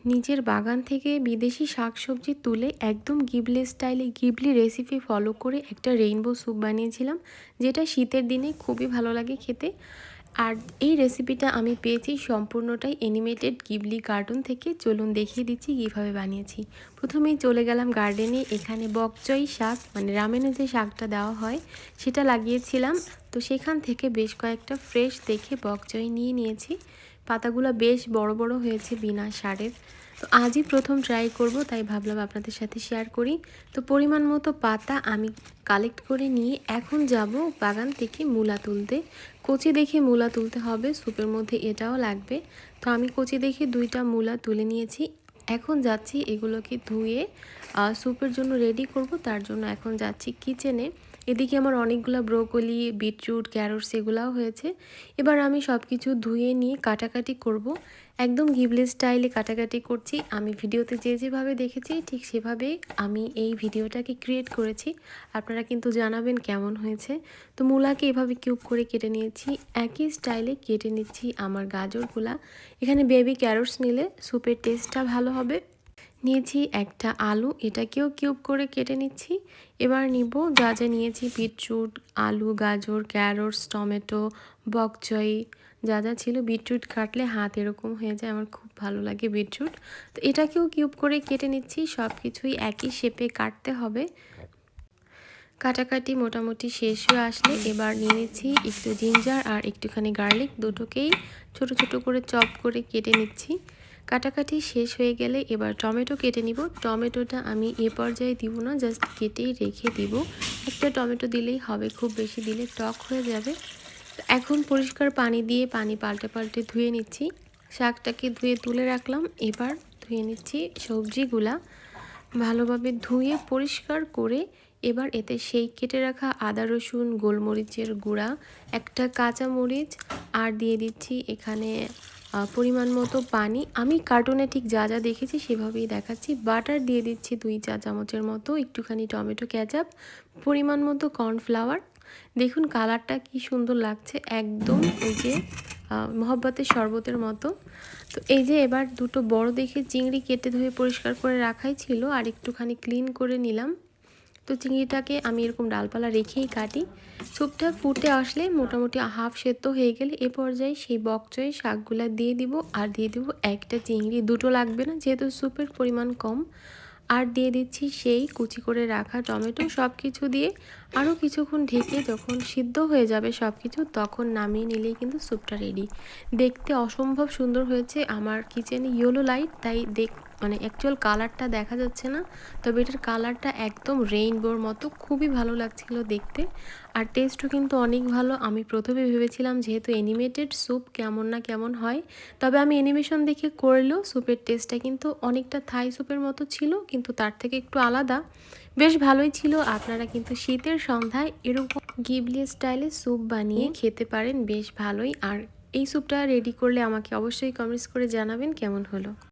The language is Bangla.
নিজের বাগান থেকে বিদেশি শাকসবজি তুলে একদম গিবলি স্টাইলে গিবলি রেসিপি ফলো করে একটা রেইনবো স্যুপ বানিয়েছিলাম, যেটা শীতের দিনে খুবই ভালো লাগে খেতে। আর এই রেসিপিটা আমি পেয়েছি সম্পূর্ণটাই অ্যানিমেটেড গিবলি কার্টুন থেকে। চলুন দেখিয়ে দিচ্ছি কীভাবে বানিয়েছি। প্রথমেই চলে গেলাম গার্ডেনে। এখানে বকচই শাক, মানে রামেনে যে শাকটা দেওয়া হয়, সেটা লাগিয়েছিলাম। তো সেখান থেকে বেশ কয়েকটা ফ্রেশ দেখে বকচই নিয়ে নিয়েছি। পাতাগুলো বেশ বড় বড় হয়েছে বিনা সারের। তো আজই প্রথম ট্রাই করব, তাই ভাবলাম আপনাদের সাথে শেয়ার করি। তো পরিমাণ মতো পাতা আমি কালেক্ট করে নিয়ে এখন যাব বাগান থেকে মূলা তুলতে। কচি দেখে মূলা তুলতে হবে, স্যুপের মধ্যে এটাও লাগবে। তো আমি কচি দেখে 2টা মূলা তুলে নিয়েছি। এখন যাচ্ছি এগুলোকে ধুয়ে স্যুপের জন্য রেডি করব। তার জন্য এখন যাচ্ছি কিচেনে। এদিকে আমার অনেকগুলো ব্রোকলি, বিটরুট, ক্যারটস এগুলাও হয়েছে। এবার আমি সব কিছু ধুয়ে নিয়ে কাটাকাটি করব। একদম গিবলি স্টাইলে কাটাকাটি করছি। আমি ভিডিওতে যেভাবে দেখেছি ঠিক সেভাবে আমি এই ভিডিওটাকে ক্রিয়েট করেছি। আপনারা কিন্তু জানাবেন কেমন হয়েছে। তো মূলাকে এভাবে কিউব করে কেটে নিয়েছি। একই স্টাইলে কেটে নিচ্ছি আমার গাজরগুলা। এখানে বেবি ক্যারটস নিলে স্যুপের টেস্টটা ভালো হবে। নিয়েছি একটা আলু, এটাকেও কিউব করে কেটে নিচ্ছি। এবার নিব যা যা নিয়েছি, বিটরুট, আলু, গাজর, ক্যারটস, টমেটো, বকচই, যা যা ছিল। বিটরুট কাটলে হাত এরকম হয়ে যায়, আমার খুব ভালো লাগে বিটরুট। তো এটাকেও কিউব করে কেটে নিচ্ছি। সব কিছুই একই শেপে কাটতে হবে। কাটাকাটি মোটামুটি শেষ হয়ে আসলে এবার নিয়ে নিচ্ছি একটু জিঞ্জার আর একটুখানি গার্লিক, দুটোকেই ছোট ছোট করে চপ করে কেটে নিচ্ছি। কাটাকাটি শেষ হয়ে গেলে এবার টমেটো কেটে নিব। টমেটোটা আমি এ পর্যায়ে দিব না, জাস্ট কেটেই রেখে দিব। একটা টমেটো দিলেই হবে, খুব বেশি দিলে টক হয়ে যাবে। এখন পরিষ্কার পানি দিয়ে পানি পাল্টে পাল্টে ধুয়ে নিচ্ছি। শাকটাকে ধুয়ে তুলে রাখলাম। এবার ধুয়ে নিচ্ছি সবজিগুলা ভালোভাবে ধুয়ে পরিষ্কার করে। এবার এতে সেই কেটে রাখা আদা, রসুন, গোলমরিচের গুঁড়া, একটা কাঁচামরিচ আর দিয়ে দিচ্ছি এখানে পরিমাণ মতো পানি। আমি কার্টুনে ঠিক যা যা দেখেছি সেভাবেই দেখাচ্ছি। বাটার দিয়ে দিচ্ছি 2 চা চামচের মতো, একটুখানি টমেটো কেচাপ, পরিমাণ মতো কর্নফ্লাওয়ার। দেখুন কালারটা কি সুন্দর লাগছে, একদম ওই যে মহব্বতের শরবতের মতো। তো এই যে এবার দুটো বড় দেখে চিংড়ি কেটে ধুয়ে পরিষ্কার করে রাখাই ছিল, আর একটুখানি ক্লিন করে নিলাম। তো চিংড়িটাকে আমি এরকম ডালপালা রেখেই কাটি। স্যুপটা ফুটে আসলে মোটামুটি হাফ সেদ্ধ হয়ে গেলে এ পর্যায়ে সেই বকচই শাকগুলা দিয়ে দিব। আর দিয়ে দিব একটা চিংড়ি, দুটো লাগবে না যেহেতু স্যুপের পরিমাণ কম। আর দিয়ে দিচ্ছি সেই কুচি করে রাখা টমেটো। সব কিছু দিয়ে আরও কিছুক্ষণ ঢেকে যখন সিদ্ধ হয়ে যাবে সব কিছু, তখন নামিয়ে নিলেই কিন্তু স্যুপটা রেডি। দেখতে অসম্ভব সুন্দর হয়েছে। আমার কিচেনে ইয়েলো লাইট, তাই মানে অ্যাকচুয়াল কালারটা দেখা যাচ্ছে না, তবে এটার কালারটা একদম রেইনবোর মতো, খুবই ভালো লাগছিল দেখতে। আর টেস্টও কিন্তু অনেক ভালো। আমি প্রথমে ভেবেছিলাম যেহেতু অ্যানিমেটেড স্যুপ কেমন না কেমন হয়, তবে আমি অ্যানিমেশন দেখে করলেও স্যুপের টেস্টটা কিন্তু অনেকটা থাই স্যুপের মতো ছিল, কিন্তু তার থেকে একটু আলাদা। বেশ ভালোই ছিল। আপনারা কিন্তু শীতের সন্ধ্যায় এরকম গিবলি স্টাইলে স্যুপ বানিয়ে খেতে পারেন, বেশ ভালোই। আর এই স্যুপটা রেডি করলে আমাকে অবশ্যই কমেন্টস করে জানাবেন কেমন হলো।